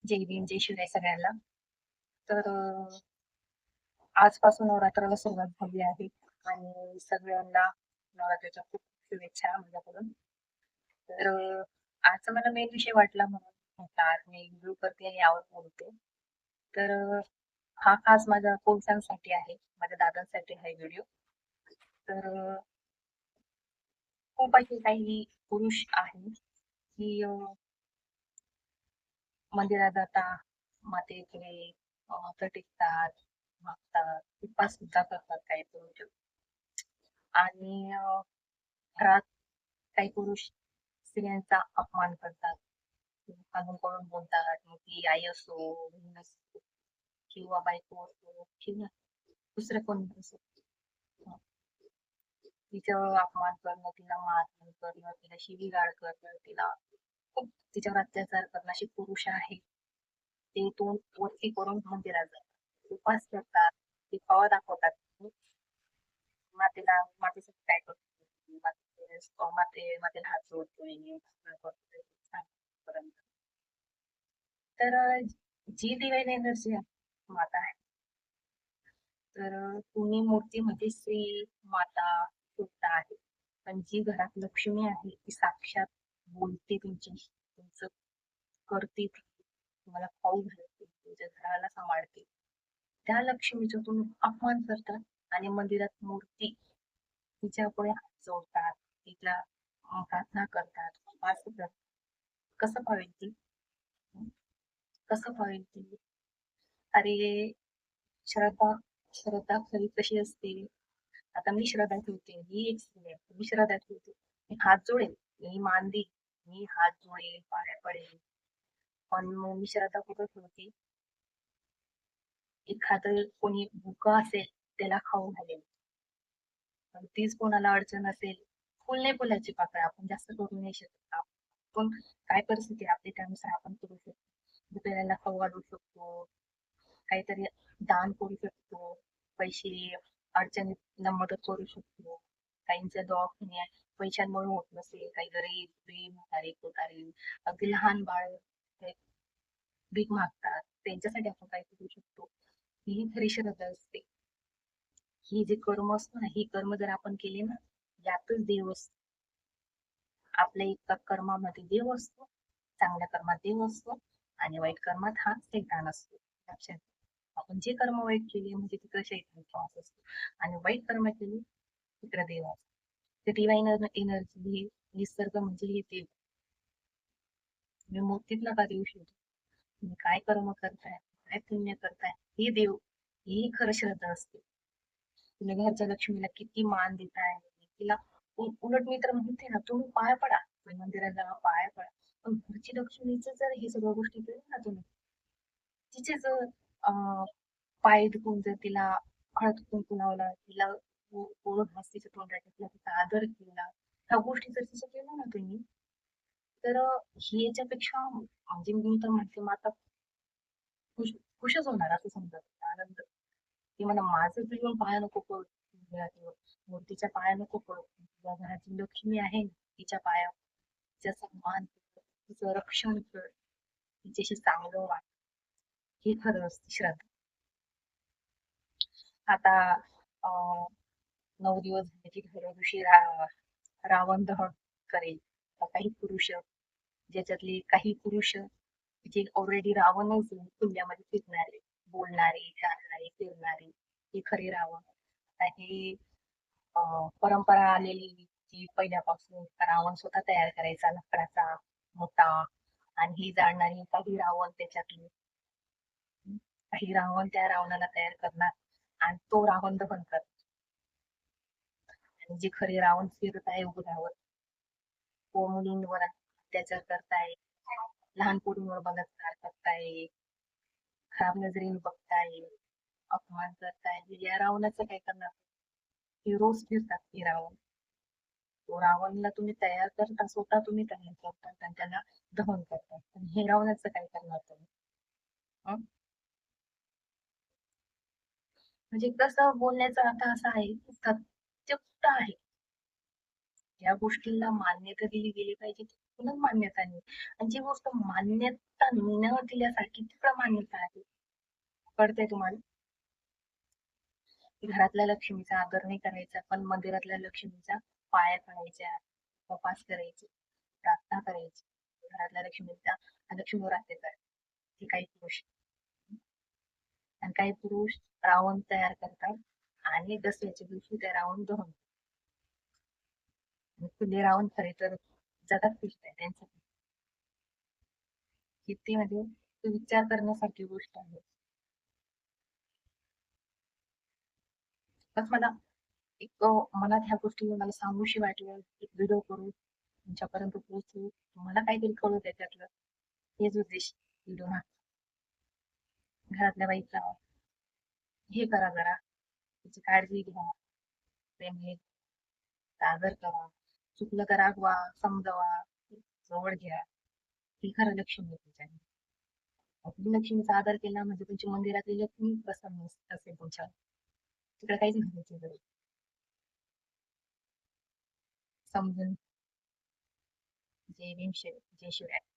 जय भीम, जय शिवराय सगळ्यांना. तर आजपासून नवरात्राला सुरुवात झाली आहे आणि सगळ्यांना नवरात्रीच्या खूप शुभेच्छा माझ्याकडून. तर आजचा मला मेन विषय वाटला म्हणून म्हटलं आज मी रिव्ह्यू करते आणि यावर बोलते. तर हा खास माझ्या पुरुषांसाठी आहे, माझ्या दादांसाठी हा व्हिडिओ. तर खूप असे काही पुरुष आहेत की मंदिरात जाता, मातेकडे माथा टेकतात, मागतात, उपवास सुद्धा करतात काही पुरुष. आणि घरात काही पुरुष स्त्रियांचा अपमान करतात, खालून पळून बोलतात, मग ती आई असो, बहीण असो किंवा बायको असो किंवा दुसरं कोणी असो. तिचं अपमान करणं, तिला मारहाण करणं, तिला शिवीगाळ करणं, तिला खूप तिच्यावर अत्याचार करणं असे पुरुष आहेत. ते तोंड वरती करून मंदिरात जातात, उपवास करतात, ते पाव दाखवतात. मातेला मातेसाठी काय करतो, मातेला हात जोडतोय, पर्यंत. तर जी डिवाईन एनर्जी आहे माता आहे. तर तुम्ही मूर्तीमध्ये श्री माता सुद्धा आहे, पण जी घरात लक्ष्मी आहे ती साक्षात बोलते तुमच्याशी, तुमचं करते, ती तुम्हाला खाऊ घालते, तुमच्या घराला सांभाळते. त्या लक्ष्मीचा तुम्ही अपमान करतात आणि मंदिरात मूर्ती तिच्यापुढे हात जोडतात, तिला प्रार्थना करतात, उपवास करतात. कसं पावेल ती? कसं पावेल ती? अरे, श्रद्धा श्रद्धा खरी कशी असते? आता मी श्रद्धा ठेवते, मी एक स्त्री आहे, मी श्रद्धा ठेवते, मी हात जोडेल, मी मान देईल, मी हात जोडेल, पाया पडेल. पण मग मी श्रद्धा कुठं ठेवते? एखादं कोणी भुका असेल त्याला खाऊ घालेल. पण तीच कोणाला अडचण असेल, फुल नाही फुलाची पाकळ्या आपण जास्त करू नाही शकत. आपण काय परिस्थिती आहे आपली त्यानुसार आपण करू शकतो. दुसऱ्याला खाऊ घालू शकतो, काहीतरी दान करू शकतो, पैसे अडचणीत मदत करू शकतो. काहींच्या दवाखान्यात पैशांमुळे होत नसेल, काही गरीब म्हातारे कोतारे अगदी लहान बाळ भीक मागतात, त्यांच्यासाठी आपण काय करू शकतो. ही खरी श्रद्धा असते. ही जे कर्म असतो ना, ही कर्म जर आपण केली ना, यातच देव असतो. आपल्या एका कर्मामध्ये देव असतो, चांगल्या कर्मात देव असतो आणि वाईट कर्मात हा शैतान असतो. लक्षात घ्या. आपण जे कर्म वाईट केले म्हणजे तिकडे शैतानचा वास असतो आणि वाईट कर्म केले तिकडे देव असतो. ते डिवाइन एनर्जी ही निसर्ग म्हणजे हे देव. तुम्ही मूर्तीत नका देऊ शकतो. तुम्ही काय कर्म करताय, काय पुण्य करताय, हे देव, ही खरं श्रद्धा असते. तुम्ही घरच्या लक्ष्मीला किती मान देताय, तिला उलट मी तर म्हणते ना, तुम्ही पाया पडा, तुम्ही मंदिरात जावा, पाया पडा. पण घरची लक्ष्मीचं जर हे सगळ्या गोष्टी केल्या ना तुम्ही, तिचे जर पाय दुखून जर तिला हळद कुंकू लावला, तिला गोड घास तिच्या तोंडात टाकला, तिचा आदर केला, ह्या गोष्टी जर तिचं केलं ना तुम्ही, तर ही याच्यापेक्षा म्हणजे मी तर म्हणते माता खुश खुशच होणार असं समजा, आनंद. ती म्हणा माझं जीवन पाया नको पडू, मूर्तीच्या पाया नको पडू, तुझ्या घराची लक्ष्मी आहे ना, तिच्या पाया, तिचा सन्मान कर, तिचं रक्षण कर, तिच्याशी चांगलं वाग. हे खरं असते श्रद्धा. आता अं, 9 दिवस झाले की दुसऱ्या दिवशी रावण दहन करेल. तर काही पुरुष, ज्याच्यातले काही पुरुष जे ऑलरेडी रावणच आहे, किल्ल्यामध्ये फिरणारे, बोलणारे, चालणारे, फिरणारे, हे खरे रावण. आता हे परंपरा आलेली की पहिल्यापासून रावण स्वतः तयार करायचा लाकडाचा मोठा, आणि ही जाणणारी काही रावण त्याच्यातले, काही रावण त्या रावणाला तयार करणार आणि तो रावण दहन करणार. आणि जे खरे रावण फिरत आहे उघड्यावर, तो मुलींवर अत्याचार करताय, लहान पोरींवर बलात्कार करताय, खराब नजरेने बघताय, अपमान करताय, या रावणाचं काय करणार? हे रोज फिरतात हे रावण. तो रावणला तुम्ही तयार करता, स्वतः तुम्ही तयार करता आणि त्याला दहन करता, पण हे रावणाचं काय करणार तुम्ही? हं? म्हणजे कसं बोलण्याचा अर्थ असा आहे की सत्य कुठं आहे, या गोष्टीला मान्यता दिली गेली पाहिजे, बिलकुलच मान्यता नाही. आणि जी गोष्ट मान्यता न दिल्यासारखी तिकडं मान्यता आहे. कळतंय तुम्हाला? घरातल्या लक्ष्मीचा आदर नाही करायचा, पण मंदिरातल्या लक्ष्मीचा पाया पडायच्या, उपास करायचे, प्रार्थना करायची. घरातल्या लक्ष्मीचा लक्ष्मीवर अत्याचार. हे काही पुरुष आणि काही पुरुष रावण तयार करतात आणि दसऱ्याच्या दिवशी ते रावण दहन. खुले रावण खरे तर जगात फिरताय त्यांचं किती म्हणजे विचार करण्यासारखी गोष्ट आहे. बस मला एक मनात ह्या गोष्टी मला सांगूशी वाटल्या, एक व्हिडिओ करू तुमच्यापर्यंत पोहोचू, मला काहीतरी कळू त्याच्यातलं, हेच उद्देश व्हिडिओ हा. घरातल्या बाईचा हे करा जरा, तिची काळजी घ्या, प्रेमाने आदर करा, चुकलं तर रागवा, समजवा, जवळ घ्या. ही खरं लक्ष्मी आहे तुमच्या. आपली लक्ष्मीचा आदर केला म्हणजे तुमची मंदिरातली लक्ष्मी प्रसन्न असेल तुमच्यावर. तिकडे काहीच म्हणायची गरज. समजून जय भीम, जय शिवराय.